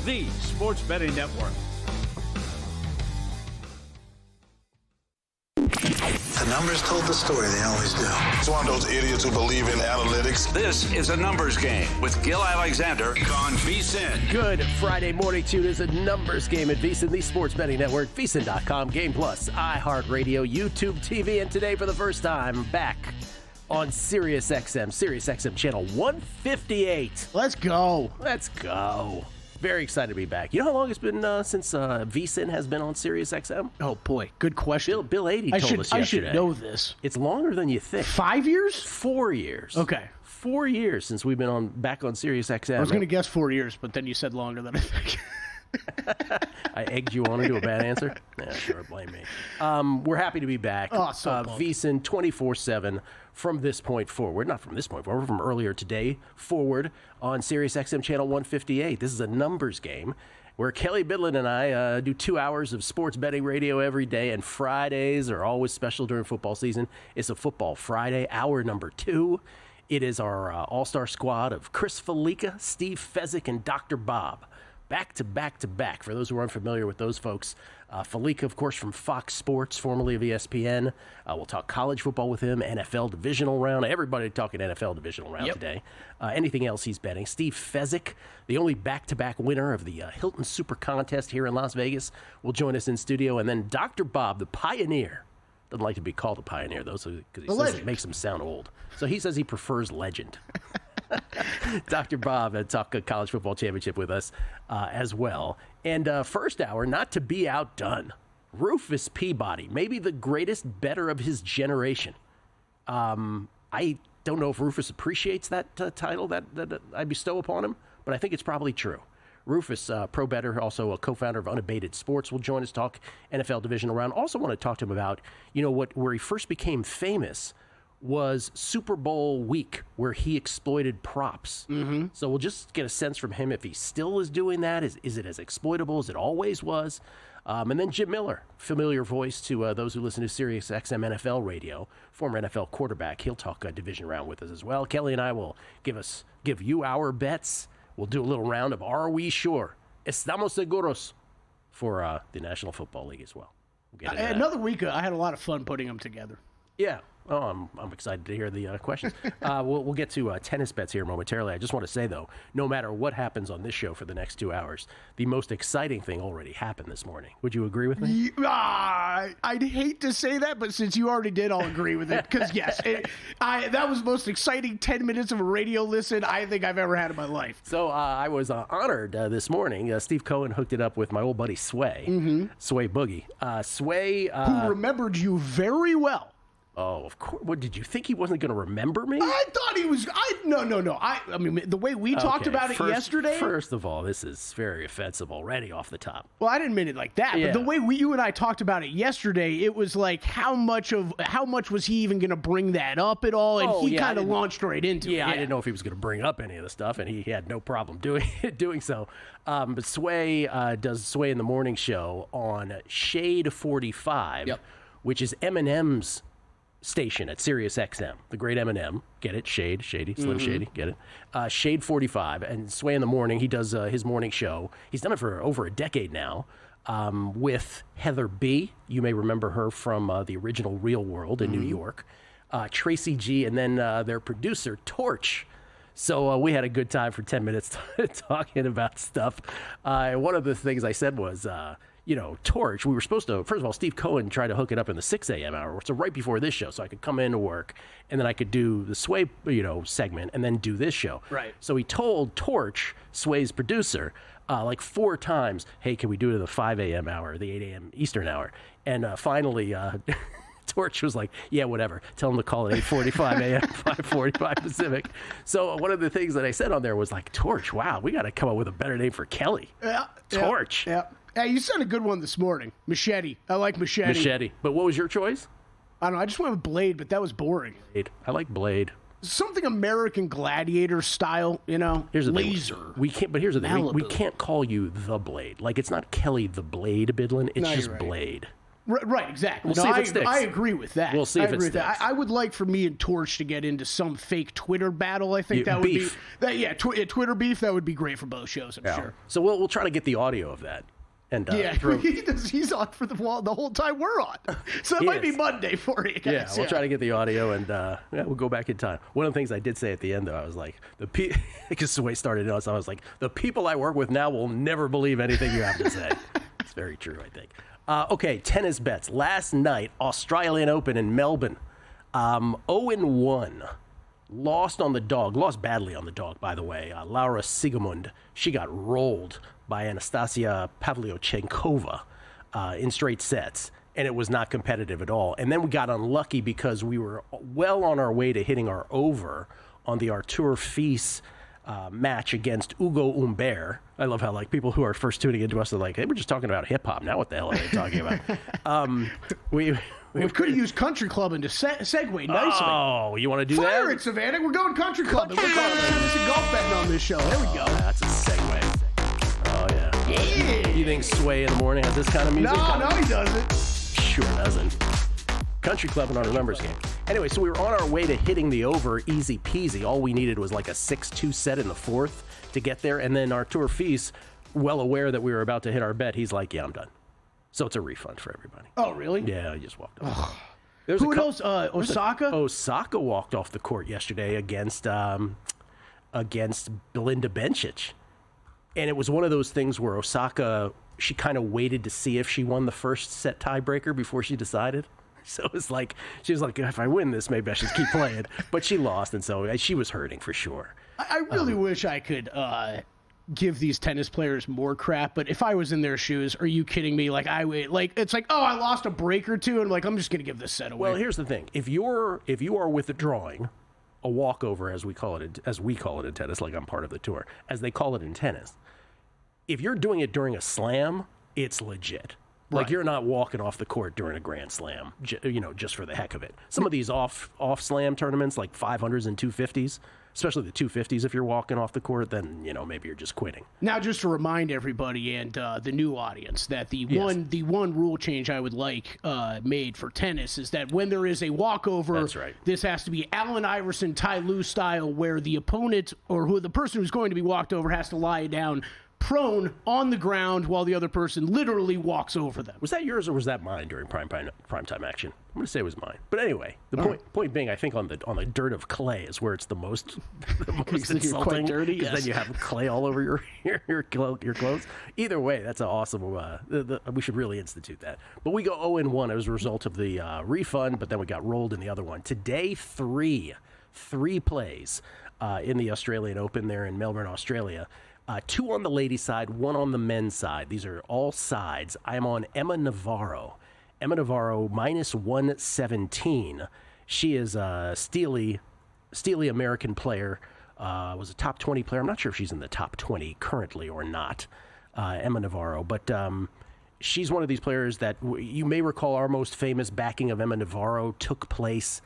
the Sports Betting Network. The numbers told the story, they always do. It's one of those idiots who believe in analytics. This is a numbers game with Gil Alexander on VSiN. Good Friday morning to you. It is a numbers game at VSiN, the Sports Betting Network, VSiN.com, Game Plus, iHeartRadio, YouTube TV, and today for the first time back on SiriusXM channel 158. Let's go. Let's go. Very excited to be back. You know how long it's been since VSiN has been on SiriusXM? Oh, boy. Good question. Bill 80 told us yesterday. I should know this. It's longer than you think. 5 years? 4 years. Okay. 4 years since we've been back on SiriusXM. I was going to guess 4 years, but then you said longer than I think. I egged you on into a bad answer? Yeah, sure, blame me. We're happy to be back. Oh, so VSiN 24/7 from this point forward. Not from this point forward, from earlier today forward on SiriusXM channel 158. This is a numbers game where Kelly Bidlin and I do 2 hours of sports betting radio every day, and Fridays are always special during football season. It's a Football Friday, hour number 2. It is our all-star squad of Chris Felica, Steve Fezzik, and Dr. Bob. Back to back to back. For those who are unfamiliar with those folks, Felica, of course, from Fox Sports, formerly of ESPN. We'll talk college football with him, NFL Divisional round. Everybody talking NFL Divisional round today. Anything else he's betting. Steve Fezzik, the only back-to-back winner of the Hilton Super Contest here in Las Vegas, will join us in studio. And then Dr. Bob, the pioneer. Doesn't like to be called a pioneer, though, because he says it makes him sound old. So he says he prefers legend. Dr. Bob talk college football championship with us as well. And first hour, not to be outdone, Rufus Peabody, maybe the greatest bettor of his generation. I don't know if Rufus appreciates that title that I bestow upon him, but I think it's probably true. Rufus, pro bettor, also a co-founder of Unabated Sports, will join us, talk NFL Divisional round. Also want to talk to him about, where he first became famous was Super Bowl week, where he exploited props. Mm-hmm. So we'll just get a sense from him if he still is doing that. Is it as exploitable as it always was? And then Jim Miller, familiar voice to those who listen to SiriusXM NFL radio, former NFL quarterback. He'll talk a division round with us as well. Kelly and I will give you our bets. We'll do a little round of Are We Sure? Estamos seguros for the National Football League as well. Another week, I had a lot of fun putting them together. Yeah. Oh, I'm excited to hear the questions. We'll get to tennis bets here momentarily. I just want to say, though, no matter what happens on this show for the next 2 hours, the most exciting thing already happened this morning. Would you agree with me? I'd hate to say that, but since you already did, I'll agree with it. Because, yes, that was the most exciting 10 minutes of a radio listen I think I've ever had in my life. So I was honored this morning. Steve Cohen hooked it up with my old buddy Sway, Sway Boogie. Sway, who remembered you very well. Oh, of course. What, did you think he wasn't going to remember me? I thought he was. No. I mean, the way we talked about it yesterday. First of all, this is very offensive already off the top. Well, I didn't mean it like that. Yeah. But the way you and I talked about it yesterday, it was like how much was he even going to bring that up at all? And he kind of launched right into it. Yeah, I didn't know if he was going to bring up any of the stuff, and he had no problem doing so. But Sway does Sway in the Morning show on Shade 45, which is Eminem's station at SiriusXM, the great Eminem. Get it? Shady, Slim Shady. Get it? Shade 45. And Sway in the Morning, he does his morning show. He's done it for over a decade now with Heather B. You may remember her from the original Real World in New York. Tracy G. And then their producer, Torch. So we had a good time for 10 minutes talking about stuff. One of the things I said was, Torch, we were supposed to, first of all, Steve Cohen tried to hook it up in the 6 a.m. hour, so right before this show, so I could come into work, and then I could do the Sway, segment, and then do this show. Right. So he told Torch, Sway's producer, like 4 times, hey, can we do it in the 5 a.m. hour, the 8 a.m. Eastern hour? And finally, Torch was like, yeah, whatever. Tell him to call it 8:45 a.m., 5:45 Pacific. So one of the things that I said on there was like, Torch, wow, we got to come up with a better name for Kelly. Yeah. Torch. Yeah. Hey, you said a good one this morning. Machete. I like Machete. Machete. But what was your choice? I don't know. I just went with Blade, but that was boring. Blade. I like Blade. Something American Gladiator style, Here's the laser. Thing. We can't. But here's the thing. We can't call you the Blade. Like, it's not Kelly the Blade Bidlin. It's just right. Blade. Right, exactly. We'll see if it sticks. I agree with that. We'll see if it sticks. I would like for me and Torch to get into some fake Twitter battle. I think that would beef. be Twitter beef. That would be great for both shows. I'm sure. So we'll try to get the audio of that. And he's on for the whole time we're on. So it might be Monday for you guys. Yeah, we'll try to get the audio, and we'll go back in time. One of the things I did say at the end, though, I was like, because the way it started out, so I was like, the people I work with now will never believe anything you have to say. It's very true, I think. Okay, tennis bets. Last night, Australian Open in Melbourne. 0-1. Lost badly on the dog, by the way. Laura Sigamund, she got rolled by Anastasia Pavlyuchenkova in straight sets, and it was not competitive at all. And then we got unlucky because we were well on our way to hitting our over on the Artur Fils match against Ugo Humbert. I love how people who are first tuning into us are like, hey, we're just talking about hip hop. Now what the hell are they talking about? We could have used Country Club into segue nicely. Oh, you want to do Fire that? Fire it, Savannah. We're going Country Club. We're talking tennis and golf betting on this show. There we go. That's a segue. Oh, yeah. You think Sway in the morning has this kind of music? No, he doesn't. Sure doesn't. Country Club and on a numbers game. Anyway, so we were on our way to hitting the over easy peasy. All we needed was like a 6-2 set in the fourth to get there. And then Artur Fils, well aware that we were about to hit our bet, he's like, yeah, I'm done. So it's a refund for everybody. Oh, really? Yeah, I just walked off. Who else? Osaka? Osaka walked off the court yesterday against Belinda Bencic. And it was one of those things where Osaka, she kind of waited to see if she won the first set tiebreaker before she decided. So it was like, she was like, if I win this, maybe I should keep playing. But she lost, and so she was hurting for sure. I really wish I could give these tennis players more crap, but if I was in their shoes, are you kidding me? It's like, oh, I lost a break or two, and I'm just going to give this set away. Well, here's the thing: if you are withdrawing a walkover, as we call it in tennis, like I'm part of the tour, as they call it in tennis, if you're doing it during a slam, it's legit. Like, you're not walking off the court during a Grand Slam, just for the heck of it. Some of these off slam tournaments, like 500s and 250s, especially the 250s, if you're walking off the court, then, maybe you're just quitting. Now, just to remind everybody and the new audience that the one rule change I would like made for tennis is that when there is a walkover, that's right, this has to be Allen Iverson, Ty Lue style, where the opponent or the person who's going to be walked over has to lie down prone on the ground while the other person literally walks over them. Was that yours or was that mine during primetime action? I'm going to say it was mine. But anyway, the point being, I think on the dirt of clay is where it's the most insulting. Quite dirty, because then you have clay all over your clothes. Either way, that's an awesome. We should really institute that. But we go 0-1 as a result of the refund, but then we got rolled in the other one. Today, three plays in the Australian Open there in Melbourne, Australia. 2 on the ladies' side, 1 on the men's side. These are all sides. I am on Emma Navarro. Emma Navarro, minus 117. She is a steely American player. Was a top 20 player. I'm not sure if she's in the top 20 currently or not, Emma Navarro. But she's one of these players that you may recall our most famous backing of Emma Navarro took place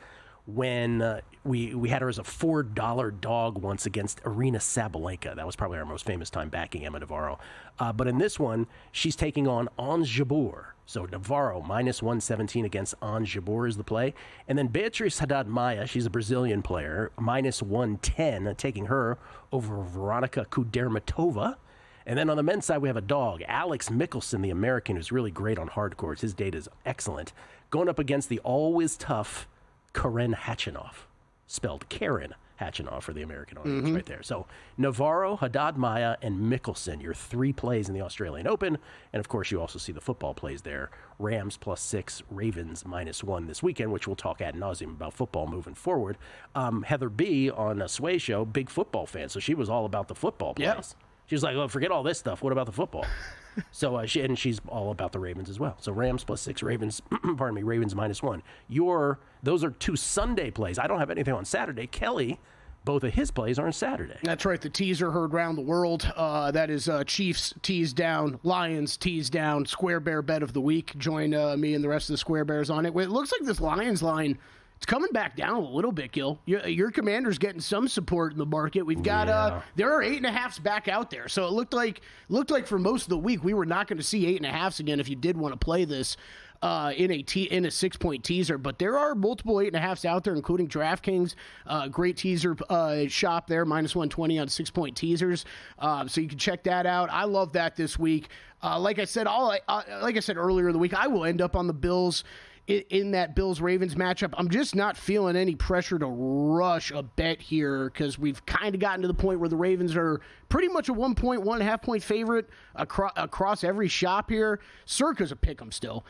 when we had her as a $4 dog once against Arina Sabalenka. That was probably our most famous time backing Emma Navarro. But in this one, she's taking on Ons Jabeur. So Navarro, minus 117 against Ons Jabeur is the play. And then Beatriz Haddad Maia, she's a Brazilian player, minus 110, taking her over Veronika Kudermetova. And then on the men's side, we have a dog, Alex Mickelson, the American, who's really great on hard courts. His data is excellent. Going up against the always tough Karen Khachanov, spelled Karen Khachanov for the American audience right there. So Navarro, Haddad Maia, and Mickelson, your 3 plays in the Australian Open. And, of course, you also see the football plays there. Rams +6, Ravens -1 this weekend, which we'll talk ad nauseum about football moving forward. Heather B. on a Sway Show, big football fan, so she was all about the football plays. Yeah. She was like, oh, forget all this stuff. What about the football? So she's all about the Ravens as well. So Rams +6, Ravens, Ravens -1. Those are 2 Sunday plays. I don't have anything on Saturday. Kelly, both of his plays are on Saturday. That's right. The teaser heard round the world. That is Chiefs tease down, Lions tease down, Square Bear bet of the week. Join me and the rest of the Square Bears on it. It looks like this Lions line, it's coming back down a little bit, Gil. Your Commander's getting some support in the market. We've got there are 8.5s back out there, so it looked like for most of the week we were not going to see 8.5s again. If you did want to play this, in a 6-point teaser, but there are multiple 8.5s out there, including DraftKings. Great teaser shop there, -120 on 6-point teasers. So you can check that out. I love that this week. Like I said earlier in the week, I will end up on the Bills in that Bills-Ravens matchup. I'm just not feeling any pressure to rush a bet here because we've kind of gotten to the point where the Ravens are pretty much a 1.5 point favorite across every shop here. Circa's a pick 'em still.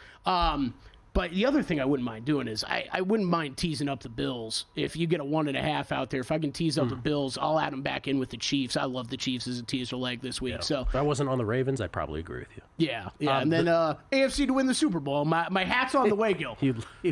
But the other thing I wouldn't mind doing is I wouldn't mind teasing up the Bills. If you get a 1.5 out there, if I can tease up the Bills, I'll add them back in with the Chiefs. I love the Chiefs as a teaser leg this week. Yeah. So if I wasn't on the Ravens, I'd probably agree with you. Yeah. And then AFC to win the Super Bowl. My hat's on the way, Gil.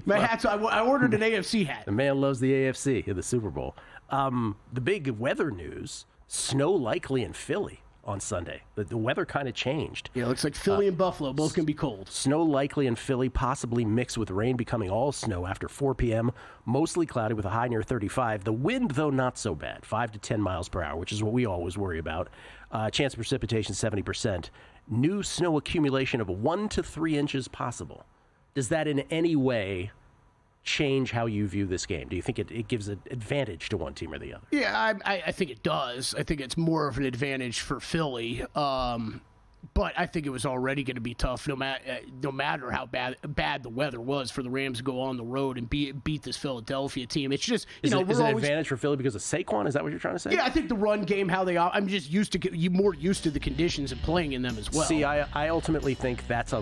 My hat's on. I ordered an AFC hat. The man loves the AFC in the Super Bowl. The big weather news, snow likely in Philly on Sunday. The weather kind of changed. Yeah, it looks like Philly and Buffalo both can be cold. Snow likely in Philly, possibly mixed with rain, becoming all snow after 4 p.m. Mostly cloudy with a high near 35. The wind, though, not so bad, 5 to 10 miles per hour, which is what we always worry about. Chance of precipitation, 70%. New snow accumulation of 1 to 3 inches possible. Does that in any way change how you view this game? Do you think it gives an advantage to one team or the other? Yeah, I think it does. I think it's more of an advantage for Philly. But I think it was already going to be tough, no matter how bad the weather was, for the Rams to go on the road and beat this Philadelphia team. It's just is it an advantage for Philly because of Saquon? Is that what you're trying to say? Yeah, I think the run game, I'm just more used to the conditions and playing in them as well. See, I ultimately think that's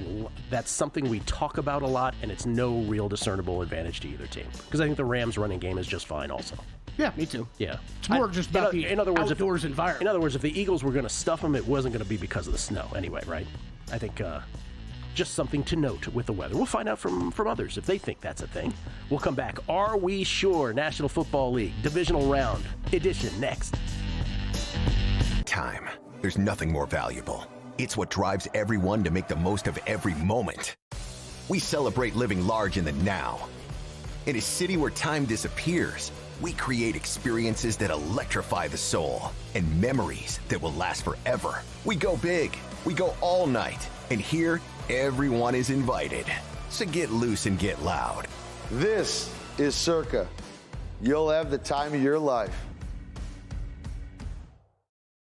something we talk about a lot, and it's no real discernible advantage to either team because I think the Rams' running game is just fine also. Yeah, me too. Yeah. It's more just about the outdoors environment. In other words, if the Eagles were going to stuff them, it wasn't going to be because of the snow anyway, right? I think just something to note with the weather. We'll find out from others if they think that's a thing. We'll come back. Are we sure? National Football League Divisional Round Edition next. Time. There's nothing more valuable. It's what drives everyone to make the most of every moment. We celebrate living large in the now. In a city where time disappears, we create experiences that electrify the soul and memories that will last forever. We go big, we go all night, and here, everyone is invited. So get loose and get loud. This is Circa. You'll have the time of your life.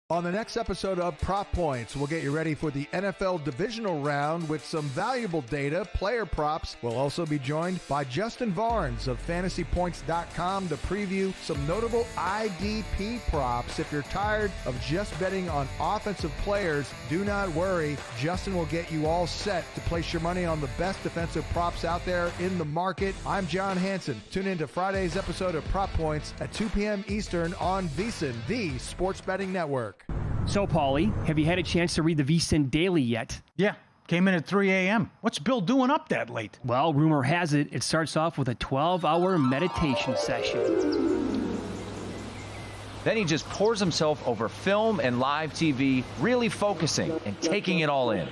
On the next episode of Prop Points, we'll get you ready for the NFL Divisional Round with some valuable data, player props. We'll also be joined by Justin Barnes of FantasyPoints.com to preview some notable IDP props. If you're tired of just betting on offensive players, do not worry. Justin will get you all set to place your money on the best defensive props out there in the market. I'm John Hansen. Tune in to Friday's episode of Prop Points at 2 p.m. Eastern on VSiN, the sports betting network. So, Paulie, have you had a chance to read the VSiN Daily yet? Yeah, came in at 3 a.m. What's Bill doing up that late? Well, rumor has it starts off with a 12-hour meditation session. Then he just pours himself over film and live TV, really focusing and taking it all in.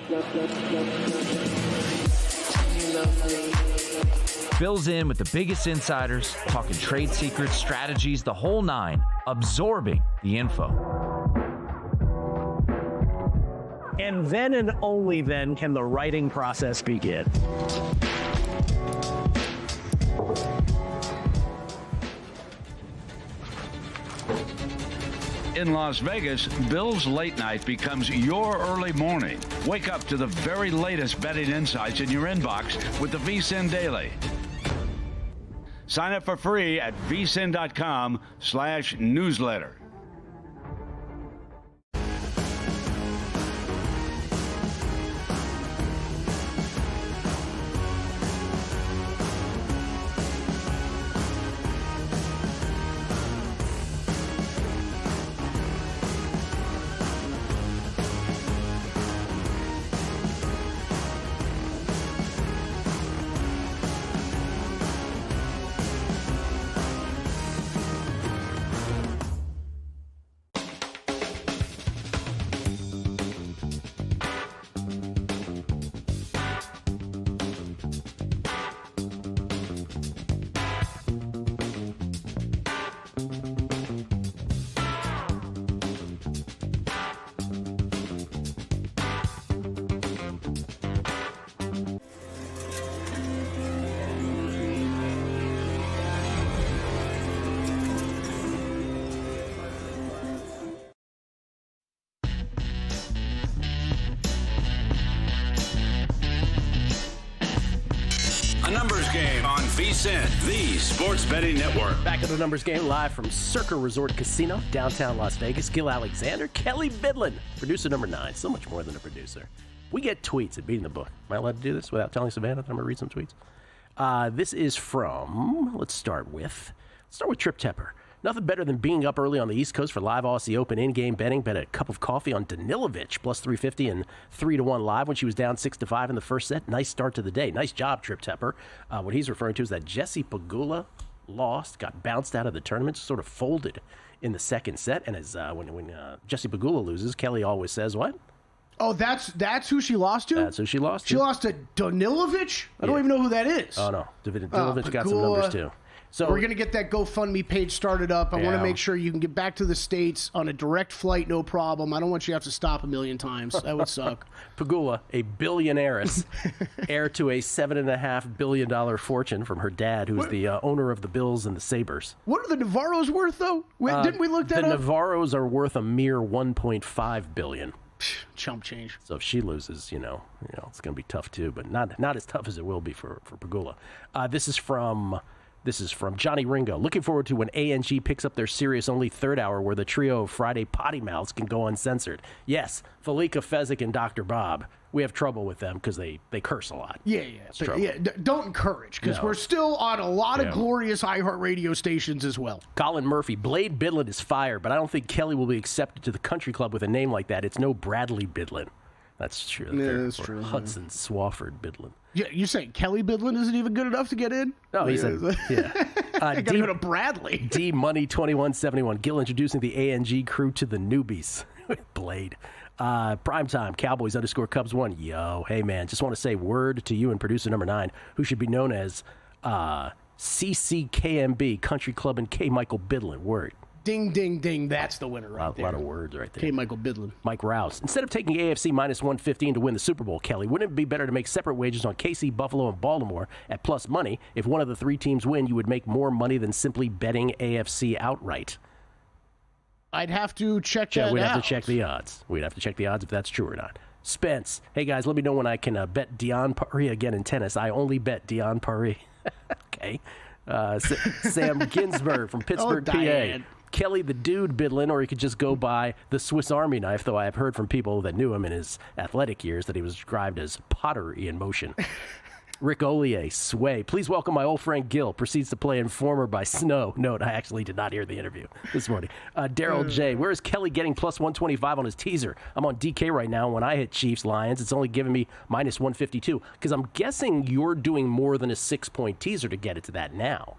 Bill's in with the biggest insiders, talking trade secrets, strategies, the whole nine, absorbing the info. And then and only then can the writing process begin. In Las Vegas, Bill's Late Night becomes your early morning. Wake up to the very latest betting insights in your inbox with the VSiN Daily. Sign up for free at vsin.com/newsletter. The Numbers Game on VSiN, the Sports Betting Network. Back at the Numbers Game, live from Circa Resort Casino, downtown Las Vegas. Gil Alexander, Kelly Bidlin, producer number 9. So much more than a producer. We get tweets at Beating the Book. Am I allowed to do this without telling Savannah that I'm going to read some tweets? This is from, let's start with Trip Tepper. Nothing better than being up early on the East Coast for live Aussie Open in-game betting. Bet a cup of coffee on Danilovic, plus 350 and 3-1 live when she was down 6-5 in the first set. Nice start to the day. Nice job, Trip Tepper. What he's referring to is that Jesse Pegula lost, got bounced out of the tournament, sort of folded in the second set. And as when Jesse Pegula loses, Kelly always says, what? Oh, that's who she lost to? That's who she lost to. She lost to Danilovic? I don't even know who that is. Oh, no. Danilovic got some numbers, too. So we're going to get that GoFundMe page started up. I want to make sure you can get back to the States on a direct flight, no problem. I don't want you to have to stop a million times. That would suck. Pegula, a billionaireess, heir to a $7.5 billion fortune from her dad, who's the owner of the Bills and the Sabres. What are the Navarros worth, though? Didn't we look that up? The Navarros are worth a mere $1.5 billion. Chump change. So if she loses, it's going to be tough, too, but not as tough as it will be for Pegula. This is from Johnny Ringo. Looking forward to when ANG picks up their serious-only third hour where the trio of Friday potty mouths can go uncensored. Yes, Falika, Fezzik, and Dr. Bob. We have trouble with them because they curse a lot. Yeah. Don't encourage, because we're still on a lot of glorious iHeartRadio stations as well. Colin Murphy. Blade Bidlin is fired, but I don't think Kelly will be accepted to the country club with a name like that. It's no Bradley Bidlin. That's true. Yeah, that's true. Hudson Swafford Bidlin. Yeah, you're saying Kelly Bidlin isn't even good enough to get in? No, he said, I gotta go to Bradley. D Money 2171. Gil introducing the ANG crew to the newbies. Blade. Primetime Cowboys _Cubs 1. Yo, hey man, just want to say word to you and producer number 9, who should be known as CCKMB Country Club and K Michael Bidlin. Word. Ding, ding, ding. That's the winner right there. A lot of words right there. K. Michael Bidlin. Mike Rouse. Instead of taking AFC minus 115 to win the Super Bowl, Kelly, wouldn't it be better to make separate wagers on KC, Buffalo, and Baltimore at plus money? If one of the 3 teams win, you would make more money than simply betting AFC outright. I'd have to check that out. We'd have to check the odds. We'd have to check the odds if that's true or not. Spence. Hey, guys, let me know when I can bet Dion Paris again in tennis. I only bet Dion Paris. Okay. Sam Ginsberg from Pittsburgh, PA. Kelly the Dude Bidlin, or he could just go by the Swiss Army knife, though I have heard from people that knew him in his athletic years that he was described as pottery in motion. Rick Ollier, Sway. Please welcome my old friend Gil. Proceeds to play Informer by Snow. Note, I actually did not hear the interview this morning. Daryl J. Where is Kelly getting plus 125 on his teaser? I'm on DK right now. When I hit Chiefs Lions, it's only giving me minus 152. Because I'm guessing you're doing more than a 6-point teaser to get it to that now.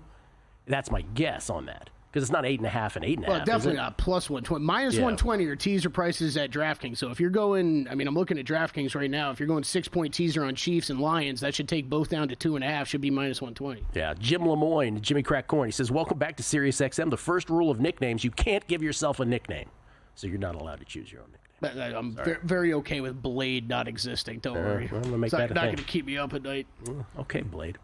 That's my guess on that. Because it's not 8.5 and 8.5. Well, definitely not plus 120. Minus 120 are teaser prices at DraftKings. So if you're going, I'm looking at DraftKings right now. If you're going 6-point teaser on Chiefs and Lions, that should take both down to 2.5. Should be minus 120. Yeah. Jim Lemoyne, Jimmy Crack Corn. He says, welcome back to SiriusXM. The first rule of nicknames, you can't give yourself a nickname. So you're not allowed to choose your own nickname. I'm very okay with Blade not existing. Don't worry. Well, I'm gonna make that a not thing. going to keep me up at night. Okay, Blade.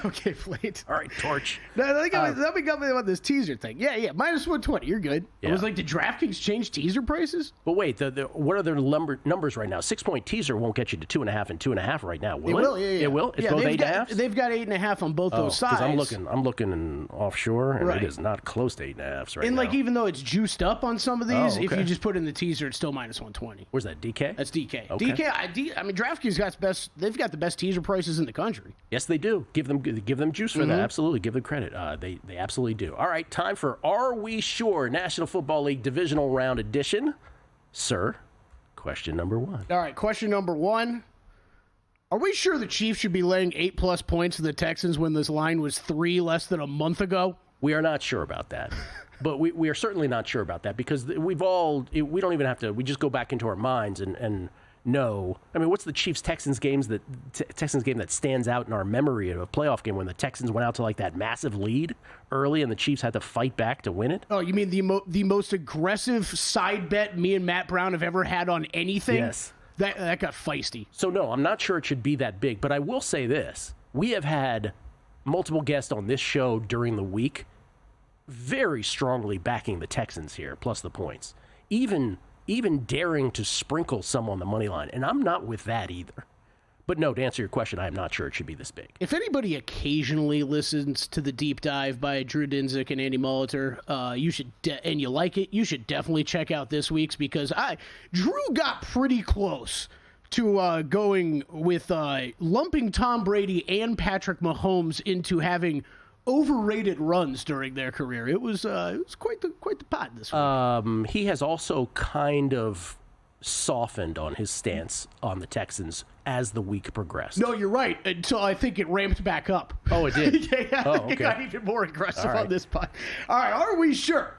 Okay, Blade. All right, Torch. Let me go about this teaser thing. Yeah, minus 120. You're good. Yeah. I was like, did DraftKings change teaser prices? But wait, what are their numbers right now? 6-point teaser won't get you to 2.5 and 2.5 right now, will it? It will, yeah. It will? It's both 8.5? They've got 8.5 on both those sides. Because I'm looking in offshore, and it is not close to 8.5s right now. And even though it's juiced up on some of these, if you just put in the teaser, it's still minus 120. Where's that, DK? That's DK. Okay. DraftKings they've got the best teaser prices in the country. Yes, they do. Give them juice for that. Absolutely. Give them credit. They absolutely do. All right, time for Are We Sure? National Football League Divisional Round Edition. Sir, question number 1. All right, question number 1. Are we sure the Chiefs should be laying 8+ points to the Texans when this line was 3 less than a month ago? We are not sure about that. But we are certainly not sure about that because we don't even have to, we just go back into our minds and know. I mean, what's the Chiefs-Texans game that stands out in our memory of a playoff game when the Texans went out to like that massive lead early and the Chiefs had to fight back to win it? Oh, you mean the most aggressive side bet me and Matt Brown have ever had on anything? Yes. That got feisty. So, no, I'm not sure it should be that big, but I will say this. We have had multiple guests on this show during the week very strongly backing the Texans here, plus the points. Even daring to sprinkle some on the money line. And I'm not with that either. But no, to answer your question, I am not sure it should be this big. If anybody occasionally listens to the deep dive by Drew Dinsick and Andy Molitor, you should, and you like it, you should definitely check out this week's, because Drew got pretty close to going with lumping Tom Brady and Patrick Mahomes into having overrated runs during their career. It was quite the pot this week. He has also kind of softened on his stance on the Texans as the week progressed. No, you're right. Until I think it ramped back up. Oh, it did? It got even more aggressive on this pot. All right, are we sure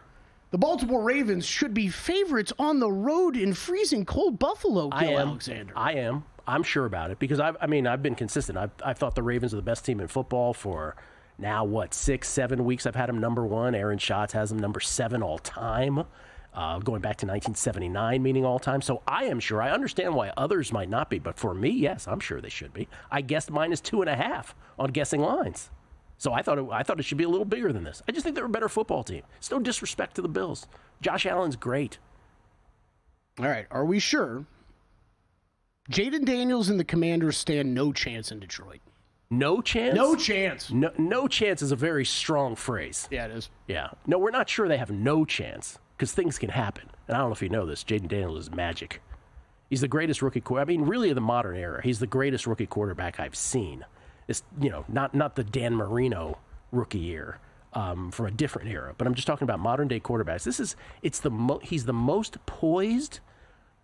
the Baltimore Ravens should be favorites on the road in freezing cold Buffalo, Alexander? I am. I'm sure about it because I've been consistent. I've thought the Ravens are the best team in football for now, 6-7 weeks. I've had them number 1. Aaron Schatz has them number 7 all time. Going back to 1979, meaning all time. So I am sure. I understand why others might not be, but for me, yes, I'm sure they should be. I guessed -2.5 on guessing lines. So I thought it should be a little bigger than this. I just think they're a better football team. It's no disrespect to the Bills. Josh Allen's great. All right, are we sure Jaden Daniels and the Commanders stand no chance in Detroit? No chance? No chance. No chance is a very strong phrase. Yeah, it is. Yeah. No, we're not sure they have no chance. Because things can happen. And I don't know if you know this, Jaden Daniels is magic. He's the greatest rookie quarterback. I mean, really of the modern era. He's the greatest rookie quarterback I've seen. It's, not the Dan Marino rookie year from a different era. But I'm just talking about modern day quarterbacks. He's the most poised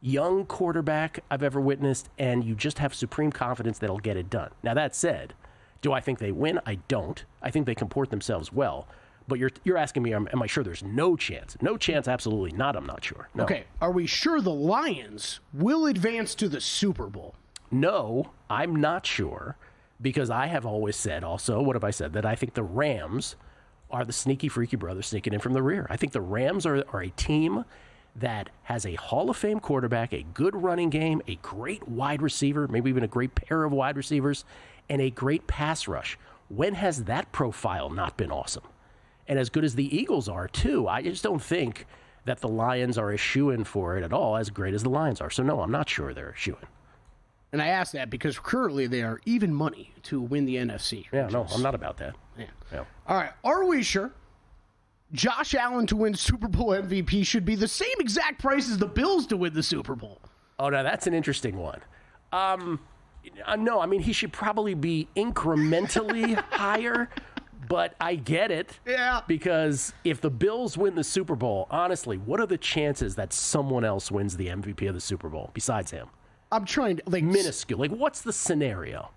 young quarterback I've ever witnessed, and you just have supreme confidence that he'll get it done. Now, that said, do I think they win? I don't. I think they comport themselves well. But you're asking me, am I sure there's no chance? No chance, absolutely not. I'm not sure. No. Okay, are we sure the Lions will advance to the Super Bowl? No, I'm not sure, because I have always said also, what have I said? That I think the Rams are the sneaky, freaky brothers sneaking in from the rear. I think the Rams are a team that has a Hall of Fame quarterback, a good running game, a great wide receiver, maybe even a great pair of wide receivers, and a great pass rush. When has that profile not been awesome? And as good as the Eagles are, too, I just don't think that the Lions are a shoo-in for it at all, as great as the Lions are. So, no, I'm not sure they're a shoo-in. And I ask that because currently they are even money to win the NFC. Yeah, no, I'm not about that. Yeah. All right, are we sure Josh Allen to win Super Bowl MVP should be the same exact price as the Bills to win the Super Bowl? Oh, now that's an interesting one. No, I mean, he should probably be incrementally higher. But I get it. Yeah. Because if the Bills win the Super Bowl, honestly, what are the chances that someone else wins the MVP of the Super Bowl besides him? I'm trying to minuscule. What's the scenario?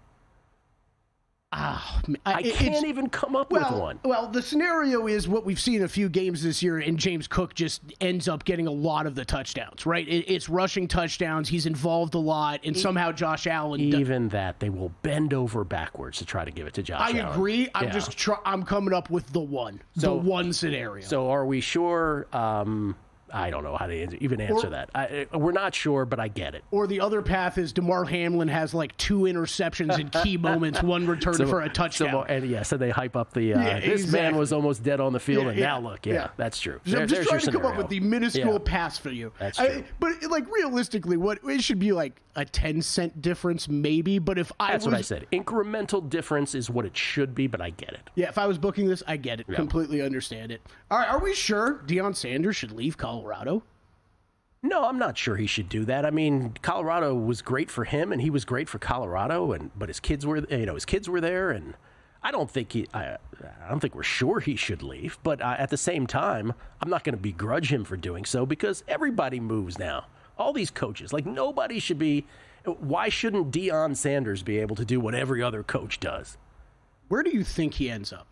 I can't even come up with one. Well, the scenario is what we've seen a few games this year, and James Cook just ends up getting a lot of the touchdowns, right? It's rushing touchdowns. He's involved a lot, and somehow Josh Allen... Even that, they will bend over backwards to try to give it to Josh Allen. I agree. I'm coming up with the one scenario. So are we sure... I don't know how to even answer that. We're not sure, but I get it. Or the other path is DeMar Hamlin has 2 interceptions in key moments, one return for a touchdown. So they hype up the this man was almost dead on the field, and now look. Yeah, that's true. I'm just trying to come up with the minuscule pass for you. That's true. But realistically, it should be a 10-cent difference maybe. But if that's what I said. Incremental difference is what it should be, but I get it. Yeah, if I was booking this, I get it. Yeah. Completely understand it. All right, are we sure Deion Sanders should leave Colorado? No, I'm not sure he should do that. I mean, Colorado was great for him, and he was great for Colorado, but his kids were there, and I don't think we're sure he should leave. But at the same time, I'm not going to begrudge him for doing so because everybody moves now. All these coaches, nobody should be. Why shouldn't Deion Sanders be able to do what every other coach does? Where do you think he ends up?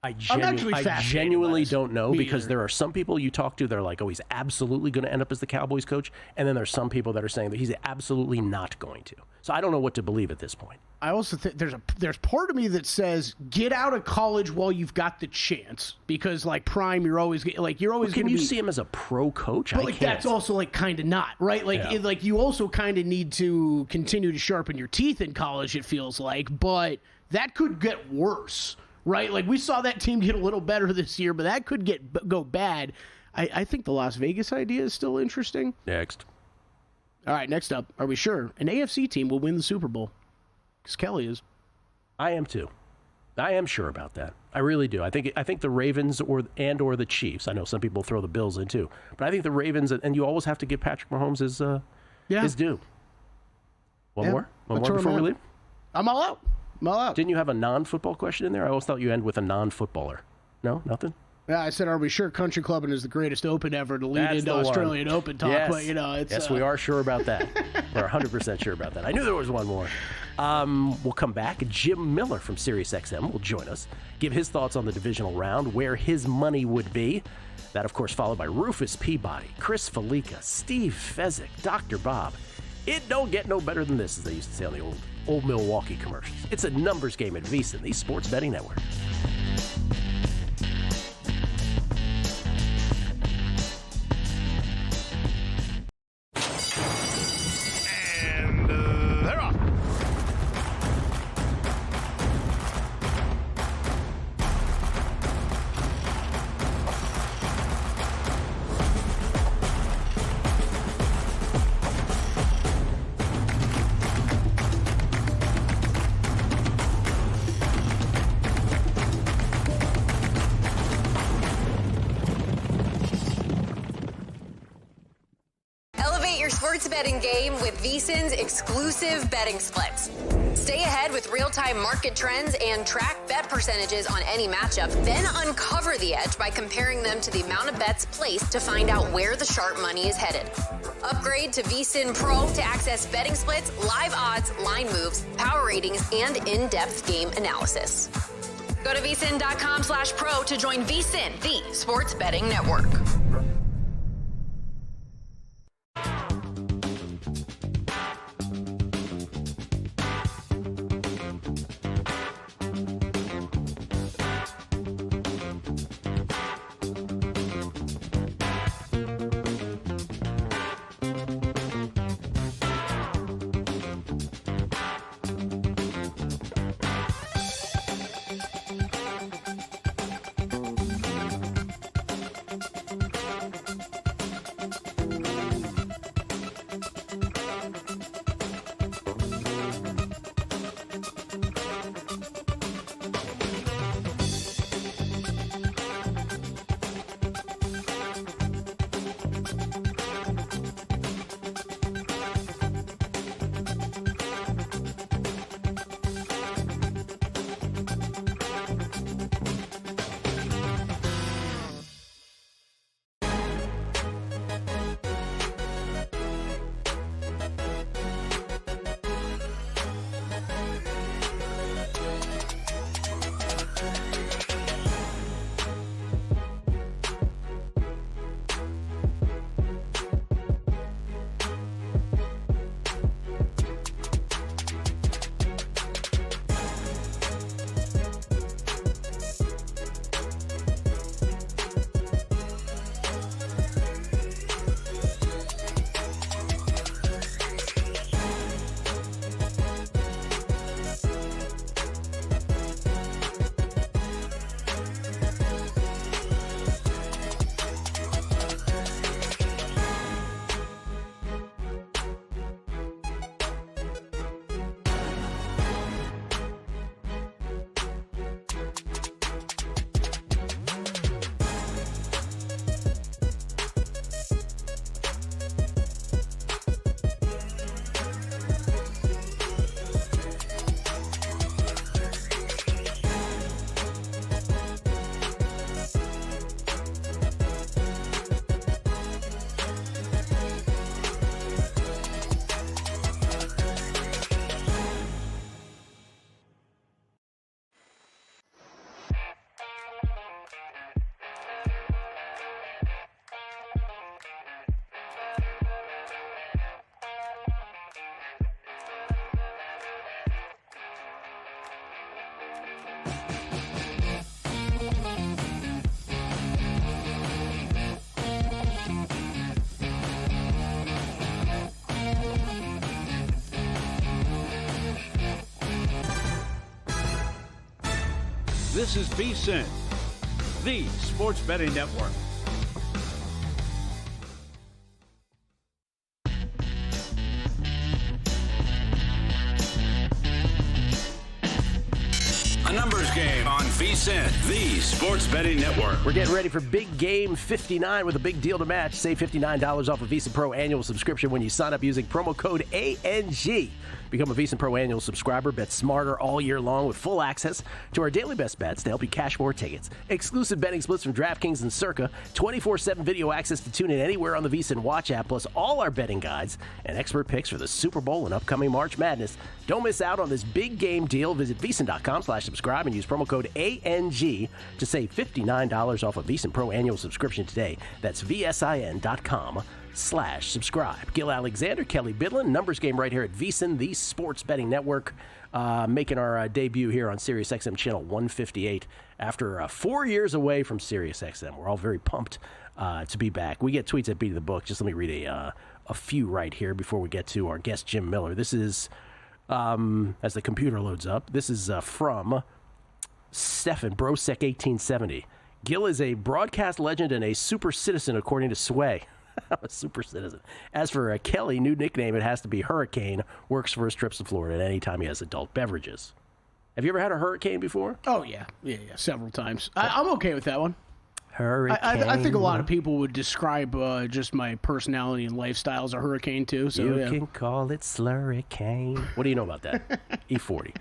I genuinely don't know because there are some people you talk to that are like, oh, he's absolutely going to end up as the Cowboys coach. And then there's some people that are saying that he's absolutely not going to. So I don't know what to believe at this point. I also think there's part of me that says get out of college while you've got the chance because prime you're always going to Can you see him as a pro coach? But that's also kind of not, right? You also kind of need to continue to sharpen your teeth in college, it feels like, but that could get worse. Right? We saw that team get a little better this year, but that could go bad. I think the Las Vegas idea is still interesting. Next. All right, next up, are we sure an AFC team will win the Super Bowl? Because Kelly is. I am too. I am sure about that. I really do. I think the Ravens or the Chiefs. I know some people throw the Bills in too, but I think the Ravens, and you always have to give Patrick Mahomes his due. One more before we leave. I'm all out. Didn't you have a non-football question in there? I always thought you end with a non-footballer. No, nothing. Yeah, I said, are we sure Country Clubbing is the greatest Open ever to lead into Australian Open talk? Yes. But, it's... Yes, we are sure about that. We're 100% sure about that. I knew there was one more. We'll come back. Jim Miller from SiriusXM will join us, give his thoughts on the divisional round, where his money would be. That, of course, followed by Rufus Peabody, Chris Felica, Steve Fezzik, Dr. Bob. It don't get no better than this, as they used to say on the old Milwaukee commercials. It's a numbers game at VSiN, the Sports Betting Network. Sports betting game with VSiN's exclusive betting splits. Stay ahead with real-time market trends and track bet percentages on any matchup, then uncover the edge by comparing them to the amount of bets placed to find out where the sharp money is headed. Upgrade to VSiN Pro to access betting splits, live odds, line moves, power ratings, and in-depth game analysis. Go to vsin.com/pro to join VSiN, the Sports Betting Network. This is VSiN, the Sports Betting Network. VSiN, the Sports Betting Network. We're getting ready for Big Game 59 with a big deal to match. Save $59 off a VSiN Pro annual subscription when you sign up using promo code ANG. Become a VSiN Pro annual subscriber. Bet smarter all year long with full access to our daily best bets to help you cash more tickets. Exclusive betting splits from DraftKings and Circa. 24/7 video access to tune in anywhere on the VSiN Watch app. Plus all our betting guides and expert picks for the Super Bowl and upcoming March Madness. Don't miss out on this big game deal. Visit VSiN.com/subscribe and use promo code ANG to save $59 off a VSiN Pro annual subscription today. That's VSIN.com/subscribe. Gil Alexander, Kelly Bidlin, numbers game right here at VSiN, the Sports Betting Network, making our debut here on SiriusXM channel 158 after 4 years away from SiriusXM. We're all very pumped to be back. We get tweets at Beat of the Book. Just let me read a few right here before we get to our guest, Jim Miller. This is, as the computer loads up, this is from Stefan Brosek 1870. Gil is a broadcast legend and a super citizen, according to Sway. I'm a super citizen. As for Kelly, new nickname, it has to be Hurricane. Works for his trips to Florida at any time he has adult beverages. Have you ever had a hurricane before? Oh, yeah. Yeah, several times. I'm okay with that one. Hurricane. I think a lot of people would describe just my personality and lifestyle as a hurricane, too. So, you can call it Slurricane. What do you know about that? E40.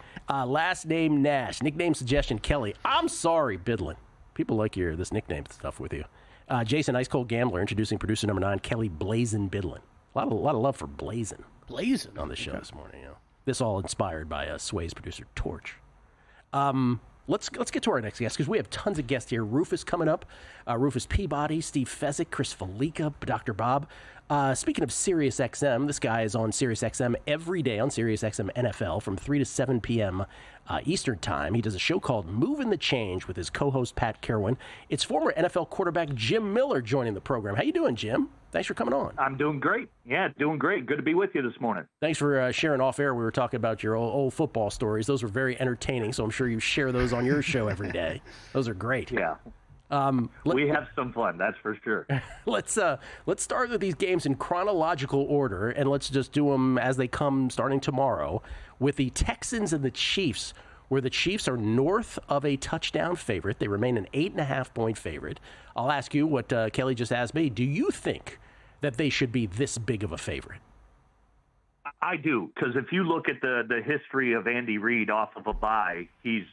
Last name Nash. Nickname suggestion Kelly. I'm sorry, Bidlin. People like this nickname stuff with you. Jason, Ice Cold Gambler, introducing producer number 9, Kelly Blazin Bidlin. A lot of love for Blazin. Blazin on the show this morning. You know. This all inspired by Sway's producer Torch. Let's get to our next guest because we have tons of guests here. Rufus coming up, Rufus Peabody, Steve Fezzik, Chris Felica, Dr. Bob. Speaking of SiriusXM, this guy is on SiriusXM every day on SiriusXM NFL from 3 to 7 p.m. Eastern Time. He does a show called Moving the Change with his co-host Pat Kerwin. It's former NFL quarterback Jim Miller joining the program. How you doing, Jim? Thanks for coming on. I'm doing great. Yeah, doing great. Good to be with you this morning. Thanks for sharing off air. We were talking about your old football stories. Those were very entertaining, so I'm sure you share those on your show every day. Those are great. Yeah. We have some fun, that's for sure. Let's start with these games in chronological order, and let's just do them as they come starting tomorrow with the Texans and the Chiefs, where the Chiefs are north of a touchdown favorite. They remain an 8.5-point favorite. I'll ask you what Kelly just asked me. Do you think that they should be this big of a favorite? I do, because if you look at the history of Andy Reid off of a bye, he's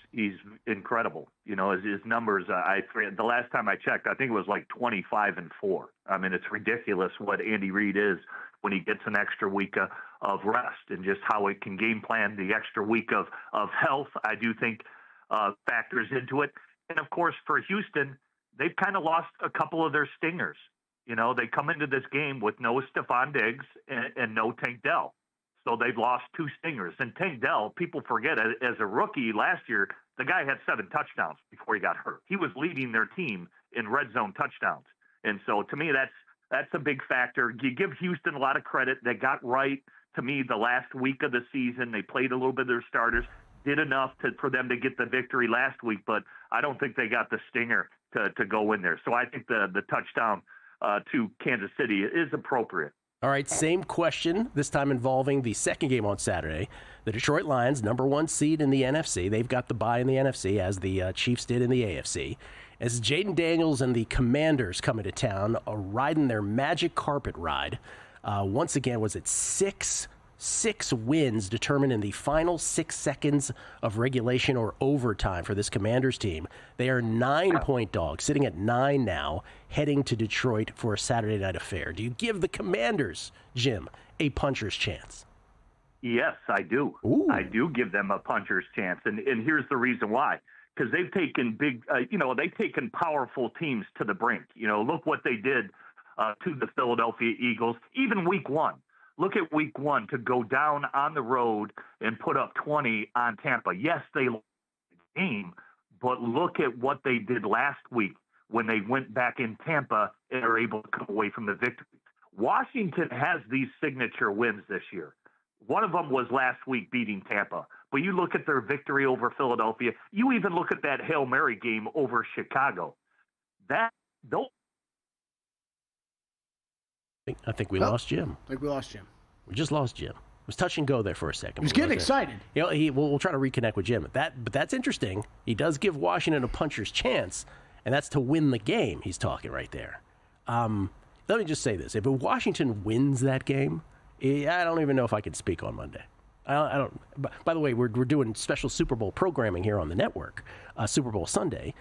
incredible. You know, his numbers. The last time I checked, I think it was like 25-4. I mean, it's ridiculous what Andy Reid is when he gets an extra week of rest and just how it can game plan the extra week of health. I do think factors into it, and of course for Houston, they've kind of lost a couple of their stingers. You know, they come into this game with no Stephon Diggs and no Tank Dell. So they've lost 2 stingers. And Tank Dell, people forget, as a rookie last year, the guy had 7 touchdowns before he got hurt. He was leading their team in red zone touchdowns. And so to me, that's a big factor. You give Houston a lot of credit. They got right, to me, the last week of the season. They played a little bit of their starters, did enough for them to get the victory last week, but I don't think they got the stinger to go in there. So I think the touchdown to Kansas City is appropriate. All right, same question, this time involving the second game on Saturday. The Detroit Lions, number 1 seed in the NFC. They've got the bye in the NFC, as the Chiefs did in the AFC. As Jaden Daniels and the Commanders come into town, riding their magic carpet ride. Once again, was it six wins determined in the final 6 seconds of regulation or overtime for this Commanders team. They are 9-point dogs, sitting at 9 now, heading to Detroit for a Saturday night affair. Do you give the Commanders, Jim, a puncher's chance? Yes, I do. Ooh. I do give them a puncher's chance, and here's the reason why. Because they've taken they've taken powerful teams to the brink. You know, look what they did to the Philadelphia Eagles, even week 1. Look at week 1 to go down on the road and put up 20 on Tampa. Yes, they lost the game, but look at what they did last week when they went back in Tampa and are able to come away from the victory. Washington has these signature wins this year. One of them was last week beating Tampa. But you look at their victory over Philadelphia. You even look at that Hail Mary game over Chicago. I think we lost Jim. I think we lost Jim. We just lost Jim. was touch and go there for a second. He was getting excited. You know, we'll try to reconnect with Jim. But that's interesting. He does give Washington a puncher's chance, and that's to win the game. He's talking right there. Let me just say this: if Washington wins that game, I don't even know if I can speak on Monday. I don't. By the way, we're doing special Super Bowl programming here on the network. Super Bowl Sunday,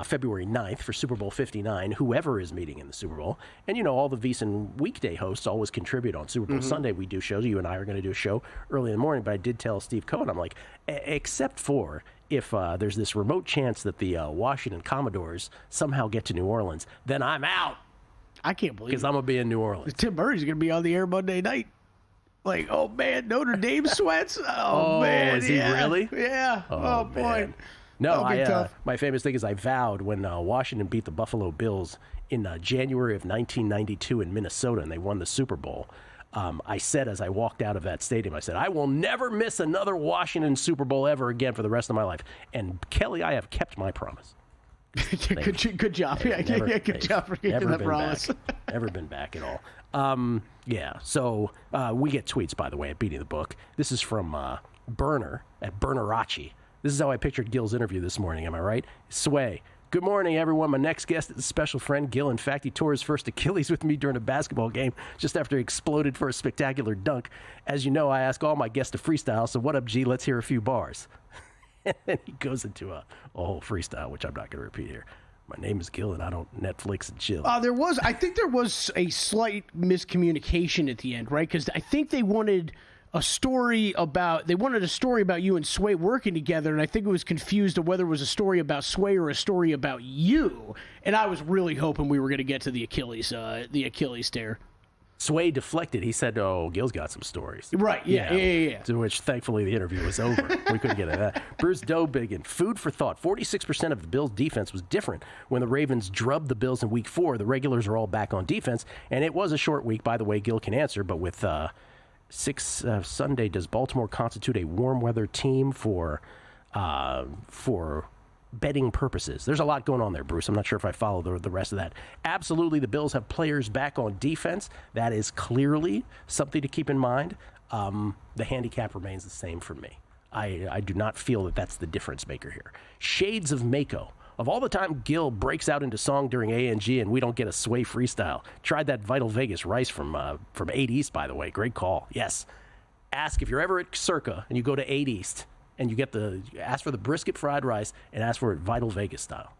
February 9th for Super Bowl 59, whoever is meeting in the Super Bowl. And, you know, all the VSiN weekday hosts always contribute on Super Bowl Sunday. We do shows. You and I are going to do a show early in the morning. But I did tell Steve Cohen, I'm like, except for if there's this remote chance that the Washington Commodores somehow get to New Orleans, then I'm out. I can't believe it. Because I'm going to be in New Orleans. Tim Murray's going to be on the air Monday night. Like, oh, man, Notre Dame sweats? Oh, man. Is he really? Yeah. Oh boy. Man. No, my famous thing is I vowed when Washington beat the Buffalo Bills in January of 1992 in Minnesota, and they won the Super Bowl. I said as I walked out of that stadium, I said, I will never miss another Washington Super Bowl ever again for the rest of my life. And, Kelly, I have kept my promise. Good job. Yeah, good job for keeping that promise. Never been back at all. So we get tweets, by the way, at Beating the Book. This is from Burner at Burnerachi. This is how I pictured Gil's interview this morning. Am I right? Sway. Good morning, everyone. My next guest is a special friend, Gil. In fact, he tore his first Achilles with me during a basketball game just after he exploded for a spectacular dunk. As you know, I ask all my guests to freestyle, so what up, G? Let's hear a few bars. And then he goes into a whole freestyle, which I'm not going to repeat here. My name is Gil, and I don't Netflix and chill. I think there was a slight miscommunication at the end, right? Because I think they wanted a story about you and Sway working together, and I think it was confused of whether it was a story about Sway or a story about you. And I was really hoping we were going to get to the Achilles tear. Sway deflected. He said, oh, Gil's got some stories. Right, yeah. To which, thankfully, the interview was over. We couldn't get into that. Bruce Dobiggin, food for thought. 46% of the Bills' defense was different when the Ravens drubbed the Bills in Week 4. The regulars are all back on defense, and it was a short week. By the way, Gil can answer, but with Sunday, does Baltimore constitute a warm weather team for betting purposes? There's a lot going on there, Bruce. I'm not sure if I follow the rest of that. Absolutely, the Bills have players back on defense. That is clearly something to keep in mind. The handicap remains the same for me. I do not feel that that's the difference maker here. Shades of Mako. Of all the time Gil breaks out into song during A&G and we don't get a Sway freestyle. Tried that Vital Vegas rice from 8 East, by the way. Great call. Yes. Ask if you're ever at Circa and you go to 8 East and you ask for the brisket fried rice and ask for it Vital Vegas style.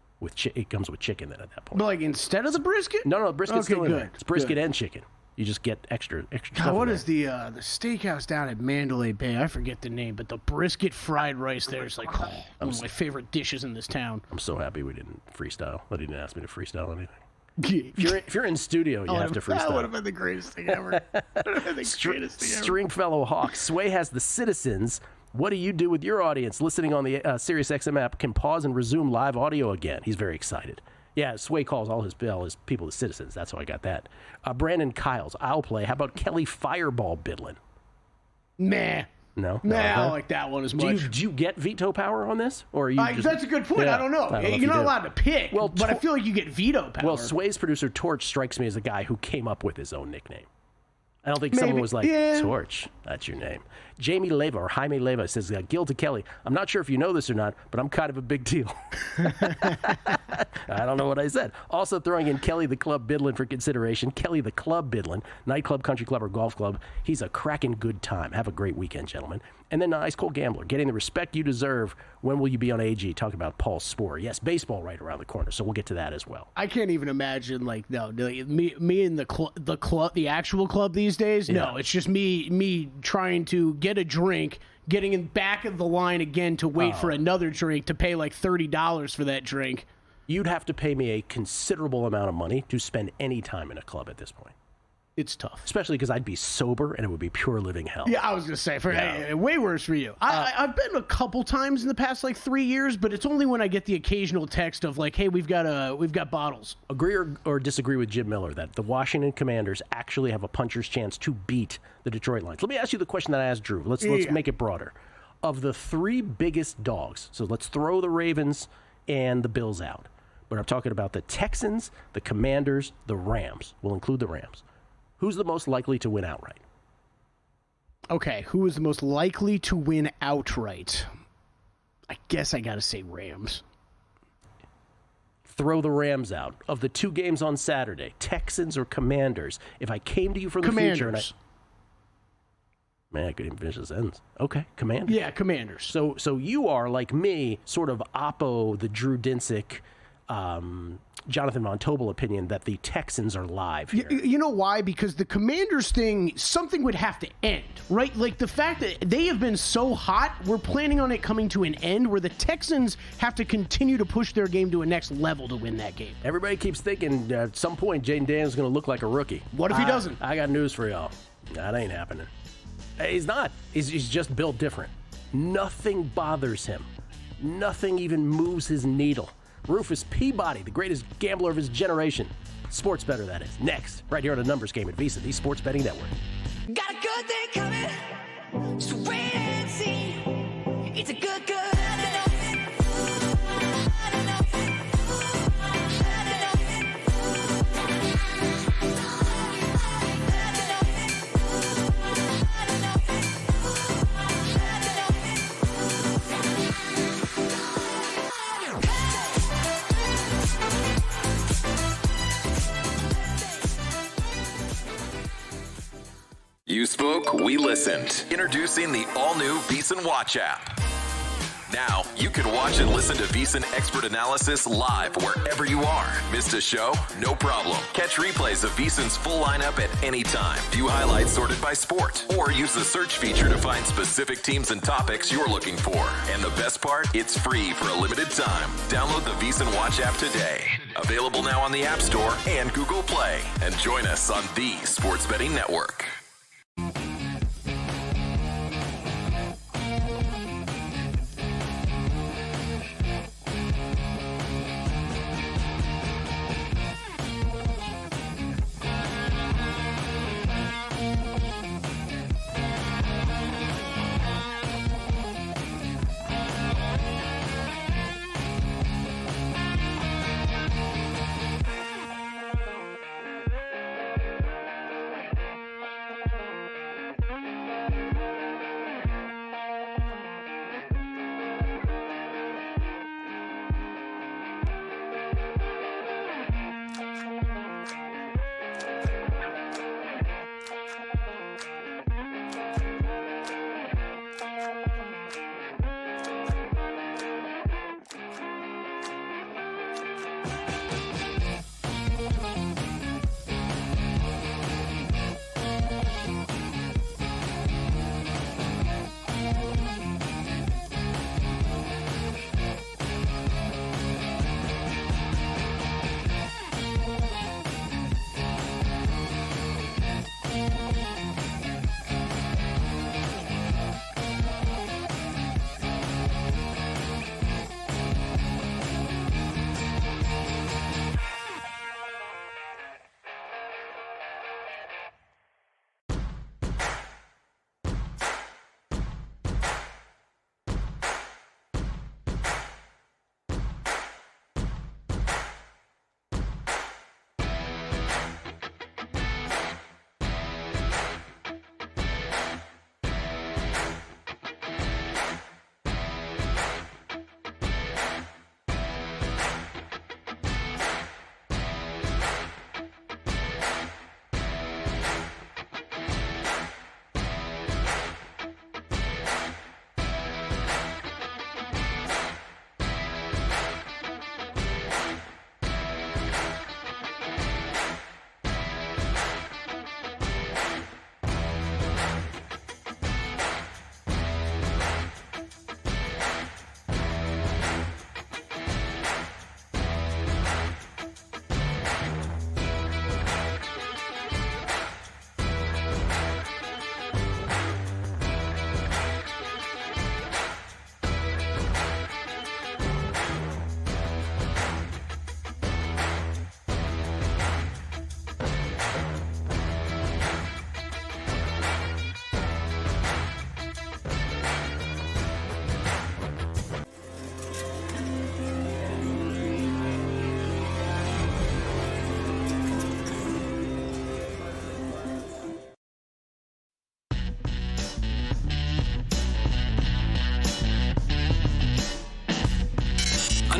It comes with chicken then at that point. But like instead of the brisket? No, the brisket's still in there. It's brisket and chicken. You just get extra stuff. What is the steakhouse down at Mandalay Bay? I forget the name, but the brisket fried rice there is like one of my favorite dishes in this town. I'm so happy we didn't freestyle. They didn't ask me to freestyle anything. If you're in studio, you have to freestyle. That would have been the greatest thing ever. Stringfellow Hawk. Sway has the citizens. What do you do with your audience listening on the SiriusXM app? Can pause and resume live audio again. He's very excited. Yeah, Sway calls all his people the citizens. That's how I got that. Brandon Kyles, I'll play. How about Kelly Fireball Bidlin? Nah. No? I don't like that one as much. Do you get veto power on this? Or are you that's a good point. Yeah, I don't know. You're not allowed to pick, but I feel like you get veto power. Well, Sway's producer, Torch, strikes me as a guy who came up with his own nickname. I don't think someone was like, Torch, that's your name. Jaime Leyva says, Gil to Kelly, I'm not sure if you know this or not, but I'm kind of a big deal. I don't know what I said. Also throwing in Kelly the Club Bidlin for consideration. Kelly the Club Bidlin, nightclub, country club, or golf club. He's a cracking good time. Have a great weekend, gentlemen. And then Ice Cold Gambler, getting the respect you deserve. When will you be on AG? Talking about Paul Sporer. Yes, baseball right around the corner, so we'll get to that as well. I can't even imagine, me in the club, the actual club these days. Yeah. No, it's just me trying to get a drink, getting in back of the line again to wait for another drink to pay like $30 for that drink. You'd have to pay me a considerable amount of money to spend any time in a club at this point. It's tough. Especially because I'd be sober and it would be pure living hell. Yeah, I was going to say, way worse for you. I've been a couple times in the past 3 years, but it's only when I get the occasional text of hey, we've got bottles. Agree or disagree with Jim Miller that the Washington Commanders actually have a puncher's chance to beat the Detroit Lions? Let me ask you the question that I asked Drew. Let's make it broader. Of the three biggest dogs, so let's throw the Ravens and the Bills out. But I'm talking about the Texans, the Commanders, the Rams. We'll include the Rams. Who's the most likely to win outright? Okay, who is the most likely to win outright? I guess I got to say Rams. Throw the Rams out. Of the two games on Saturday, Texans or Commanders, if I came to you from the future and I couldn't even finish the sentence. Okay, Commanders. Yeah, Commanders. So you are, like me, sort of oppo the Drew Dinsick, Jonathan Von Tobel opinion that the Texans are live here. You know why? Because the Commanders thing, something would have to end, right? Like the fact that they have been so hot, we're planning on it coming to an end where the Texans have to continue to push their game to a next level to win that game. Everybody keeps thinking at some point Jaden Daniels is going to look like a rookie. What if he doesn't? I got news for y'all. That ain't happening. He's not. He's just built different. Nothing bothers him. Nothing even moves his needle. Rufus Peabody, the greatest gambler of his generation. Sports better, that is. Next, right here on a numbers game at VSiN, the Sports Betting Network. Got a good thing coming. Just wait and see. It's a good. You spoke, we listened. Introducing the all-new VSiN Watch app. Now, you can watch and listen to VSiN expert analysis live wherever you are. Missed a show? No problem. Catch replays of VSiN's full lineup at any time. View highlights sorted by sport. Or use the search feature to find specific teams and topics you're looking for. And the best part? It's free for a limited time. Download the VSiN Watch app today. Available now on the App Store and Google Play. And join us on the Sports Betting Network.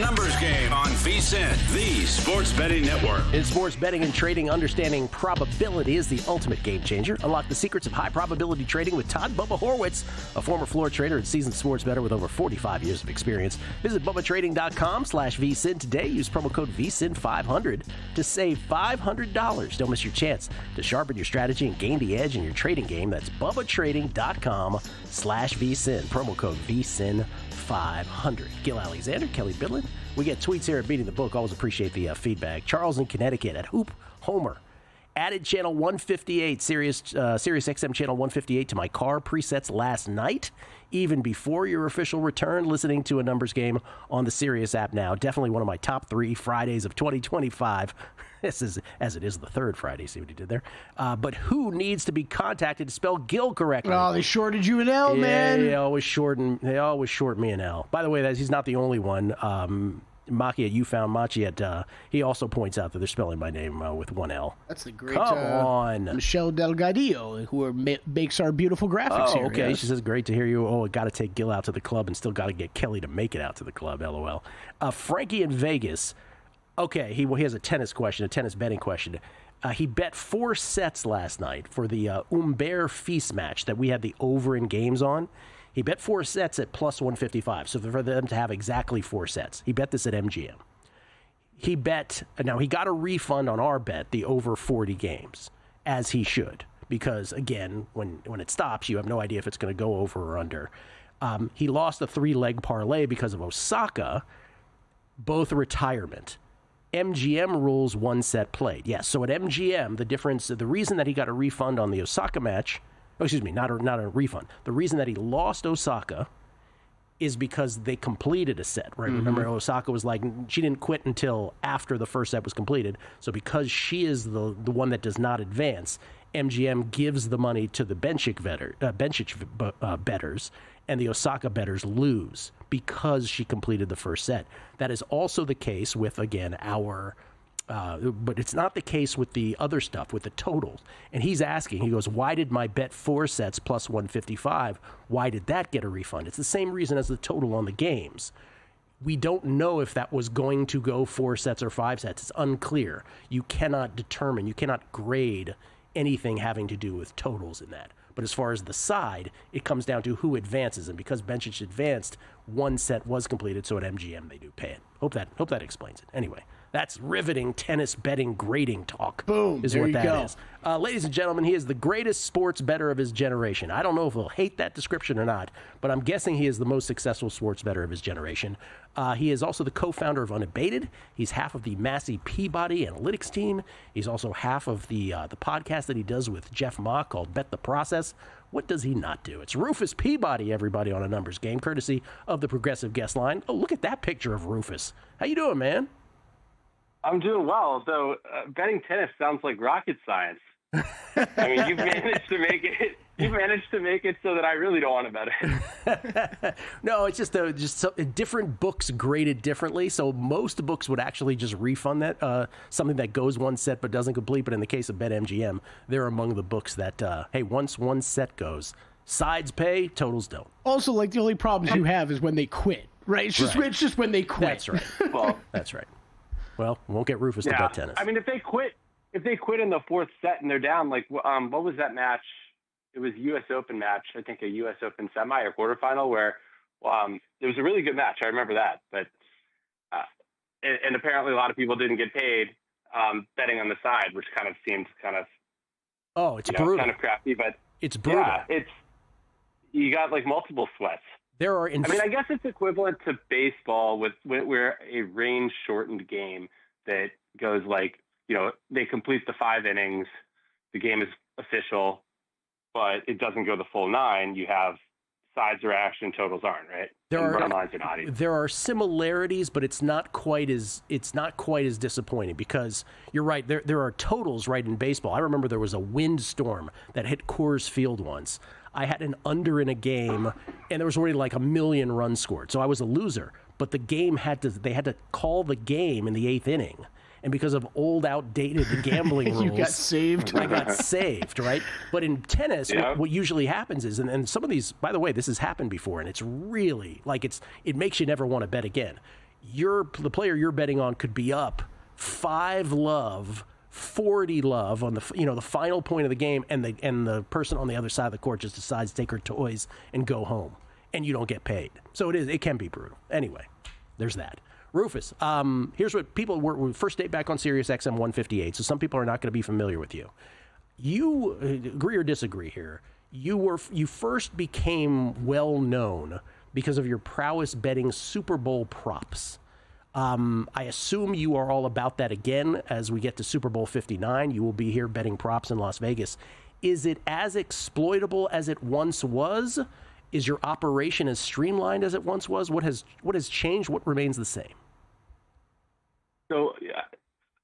Numbers Game on VSiN, the sports betting network. In sports betting and trading, understanding probability is the ultimate game changer. Unlock the secrets of high probability trading with Todd Bubba Horwitz, a former floor trader and seasoned sports bettor with over 45 years of experience. Visit BubbaTrading.com/VSiN today. Use promo code VSiN500 to save $500. Don't miss your chance to sharpen your strategy and gain the edge in your trading game. That's BubbaTrading.com/VSiN. Promo code VSiN500. Gil Alexander, Kelly Bidlin. We get tweets here at Beating the Book. Always appreciate the feedback. Charles in Connecticut at Hoop Homer. Added channel 158, Sirius XM channel 158 to my car presets last night, even before your official return. Listening to a numbers game on the Sirius app now. Definitely one of my top 3 Fridays of 2025. This is, as it is the third Friday. See what he did there? But who needs to be contacted to spell Gil correctly? Oh, they shorted you an L, man. They always short me an L. By the way, he's not the only one. Maki, you found Machi at, he also points out that they're spelling my name with one L. That's the great Come on. Michelle Delgadillo, who makes our beautiful graphics here. Okay. Yes. She says, great to hear you. Oh, got to take Gil out to the club and still got to get Kelly to make it out to the club, LOL. Frankie in Vegas. Okay, he has a tennis betting question. He bet 4 sets last night for the Umber Feast match that we had the over in games on. He bet 4 sets at plus 155, so for them to have exactly 4 sets. He bet this at MGM. He got a refund on our bet, the over 40 games, as he should, because, again, when it stops, you have no idea if it's going to go over or under. He lost a 3-leg parlay because of Osaka, both retirement. MGM rules 1 set played. Yes, so at MGM, the reason that he got a refund on the Osaka match, not a refund. The reason that he lost Osaka is because they completed a set, right? Mm-hmm. Remember, Osaka was like, she didn't quit until after the first set was completed. So because she is the one that does not advance, MGM gives the money to the Bencic bettors, and the Osaka bettors lose because she completed the first set. That is also the case with, again, but it's not the case with the other stuff, with the totals. And he's asking, he goes, why did my bet 4 sets plus 155, why did that get a refund? It's the same reason as the total on the games. We don't know if that was going to go 4 sets or 5 sets. It's unclear. You cannot grade anything having to do with totals in that. But as far as the side, it comes down to who advances. And because Bencic advanced, 1 set was completed, so at MGM they do pay it. Hope that explains it. Anyway, that's riveting tennis betting grading talk. Boom. Is there what you that go. is. Ladies and gentlemen, he is the greatest sports bettor of his generation. I don't know if he'll hate that description or not, but I'm guessing he is the most successful sports bettor of his generation. He is also the co-founder of Unabated. He's half of the Massey Peabody analytics team. He's also half of the podcast that he does with Jeff Ma called Bet the Process. What does he not do? It's Rufus Peabody, everybody, on a numbers game, courtesy of the Progressive Guest Line. Oh, look at that picture of Rufus. How you doing, man? I'm doing well, though betting tennis sounds like rocket science. I mean, you've managed to make it. You've managed to make it so that I really don't want to bet it. No, it's just different books graded differently. So most books would actually just refund that something that goes 1 set but doesn't complete. But in the case of BetMGM, they're among the books that hey, once 1 set goes, sides pay, totals don't. Also, like, the only problems you have is when they quit, right? It's just when they quit. That's right. That's right. Well, won't get Rufus to bet tennis. I mean, if they quit in the 4th set and they're down, like, what was that match? It was U.S. Open match, I think a U.S. Open semi or quarterfinal, where it was a really good match. I remember that. But and apparently a lot of people didn't get paid betting on the side, which kind of seemed it's brutal. Kind of crafty. But it's brutal. Yeah, you got like multiple sweats. I guess it's equivalent to baseball with where a range shortened game that goes like, they complete the 5 innings, the game is official, but it doesn't go the full 9. You have sides are action, totals aren't, right? There are similarities, but it's not quite as disappointing because you're right. There are totals right in baseball. I remember there was a windstorm that hit Coors Field once. I had an under in a game, and there was already like 1 million runs scored, so I was a loser. But the game they had to call the game in the 8th inning. And because of old, outdated gambling rules, you got saved. I got saved, right? But in tennis, what usually happens is, and some of these, by the way, this has happened before, and it's really like it makes you never want to bet again. the player you're betting on could be up 5-love, 40-love on the final point of the game, and the person on the other side of the court just decides to take her toys and go home, and you don't get paid. So it can be brutal. Anyway, there's that. Rufus, here's what we're first date back on Sirius XM 158, so some people are not going to be familiar with you. You agree or disagree here? You first became well known because of your prowess betting Super Bowl props. I assume you are all about that again as we get to Super Bowl 59. You will be here betting props in Las Vegas. Is it as exploitable as it once was? Is your operation as streamlined as it once was? What has changed? What remains the same? So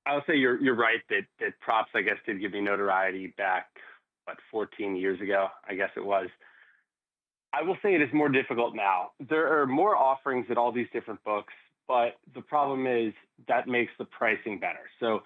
I'll say you're right that props, I guess, did give me notoriety back, 14 years ago, I guess it was. I will say it is more difficult now. There are more offerings at all these different books, but the problem is that makes the pricing better. So,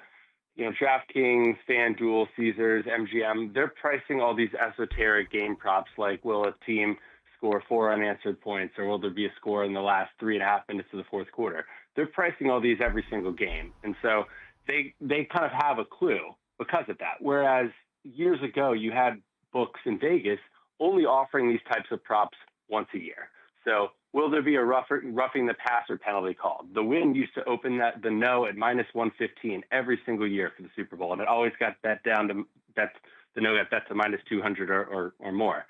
DraftKings, FanDuel, Caesars, MGM, they're pricing all these esoteric game props like will a team score 4 unanswered points, or will there be a score in the last 3.5 minutes of the fourth quarter? They're pricing all these every single game. And so they kind of have a clue because of that. Whereas years ago, you had books in Vegas only offering these types of props once a year. So will there be a roughing the passer penalty called? The Win used to open the no at -115 every single year for the Super Bowl. And it always got bet down to the no got bet to -200 or more.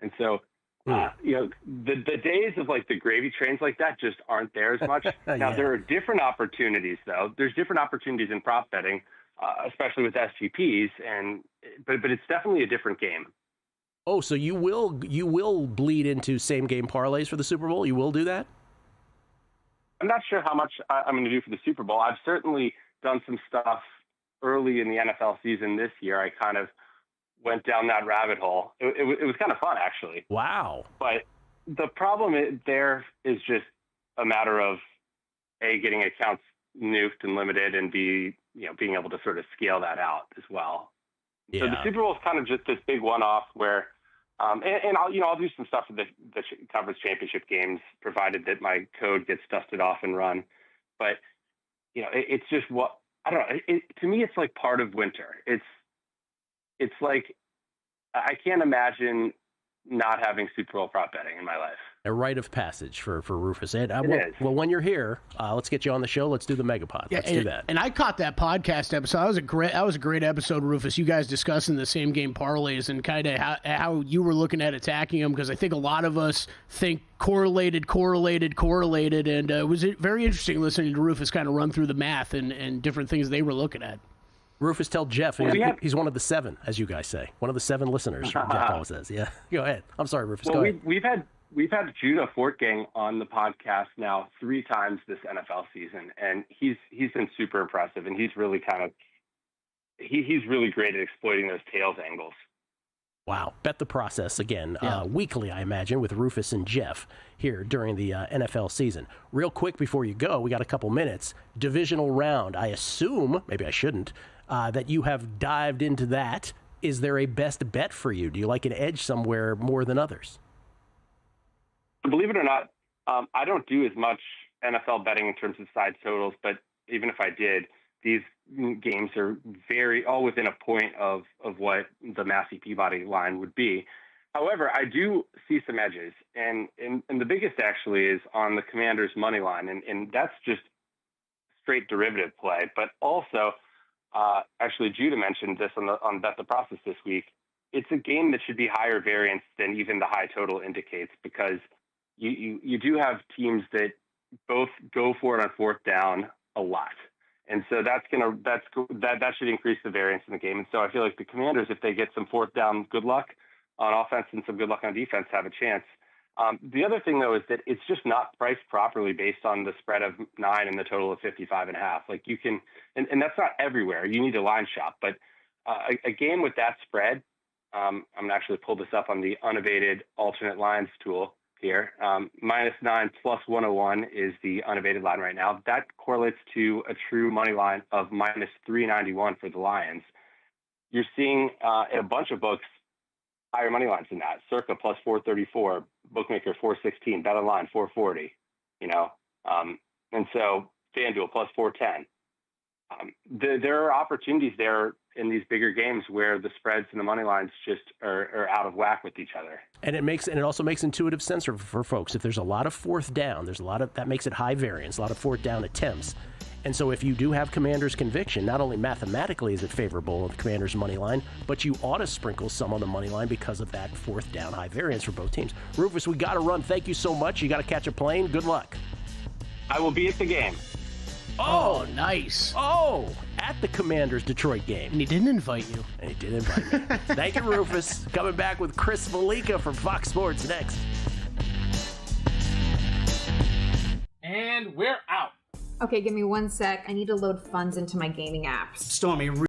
And so, the days of like the gravy trains like that just aren't there as much. Now, there are different opportunities, though. There's different opportunities in prop betting, especially with SGPs, but it's definitely a different game. Oh, so you will bleed into same game parlays for the Super Bowl? You will do that? I'm not sure how much I'm going to do for the Super Bowl. I've certainly done some stuff early in the NFL season this year. I kind of went down that rabbit hole. It was kind of fun, actually. Wow. But the problem there is just a matter of A, getting accounts nuked and limited, and B, being able to sort of scale that out as well. Yeah. So the Super Bowl is kind of just this big one-off where, and I'll do some stuff for the conference championship games, provided that my code gets dusted off and run. But it's just I don't know. To me, it's like part of winter. It's like I can't imagine not having Super Bowl prop betting in my life. A rite of passage for Rufus. And is. Well, when you're here, let's get you on the show. Let's do the Megapod. Let's do that. And I caught that podcast episode. That was a great episode, Rufus. You guys discussing the same game parlays and kind of how you were looking at attacking them, because I think a lot of us think correlated, and it was very interesting listening to Rufus kind of run through the math and different things they were looking at. Rufus, tell Jeff he's one of the 7, as you guys say. One of the 7 listeners, Jeff always says. Yeah, go ahead. I'm sorry, Rufus, go ahead. We've had Judah Fortgang on the podcast now 3 times this NFL season, and he's been super impressive, and he's really he's really great at exploiting those tails angles. Wow. Bet the process again, weekly, I imagine, with Rufus and Jeff here during the NFL season. Real quick before you go, we got a couple minutes. Divisional round. I assume, maybe I shouldn't, that you have dived into that. Is there a best bet for you? Do you like an edge somewhere more than others? Believe it or not, I don't do as much NFL betting in terms of side totals, but even if I did, these games are all within a point of what the Massey Peabody line would be. However, I do see some edges, and the biggest actually is on the Commanders' money line, and that's just straight derivative play. But also, actually, Judah mentioned this on Bet the Process this week. It's a game that should be higher variance than even the high total indicates, because you do have teams that both go for it on fourth down a lot. And so that should increase the variance in the game. And so I feel like the Commanders, if they get some fourth down good luck on offense and some good luck on defense, have a chance. The other thing, though, is that it's just not priced properly based on the spread of 9 and the total of 55.5. Like you can, and that's not everywhere. You need to line shop. But a game with that spread, I'm going to actually pull this up on the unabated alternate lines tool here. -9 plus 101 is the unabated line right now. That correlates to a true money line of -391 for the Lions. You're seeing in a bunch of books higher money lines than that. Circa plus 434, Bookmaker 416, Bet Online 440. And so FanDuel plus 410. There are opportunities there in these bigger games where the spreads and the money lines just are out of whack with each other. And it also makes intuitive sense for folks. If there's a lot of fourth down, that makes it high variance, a lot of fourth down attempts. And so if you do have Commanders conviction, not only mathematically is it favorable of the Commanders money line, but you ought to sprinkle some on the money line because of that fourth down high variance for both teams. Rufus, we got to run. Thank you so much. You got to catch a plane. Good luck. I will be at the game. Oh, nice. Oh, at the Commanders Detroit game. And he didn't invite you. And he did invite me. Thank you, Rufus. Coming back with Chris Valika from Fox Sports next. And we're out. Okay, give me 1 sec. I need to load funds into my gaming apps. Stormy,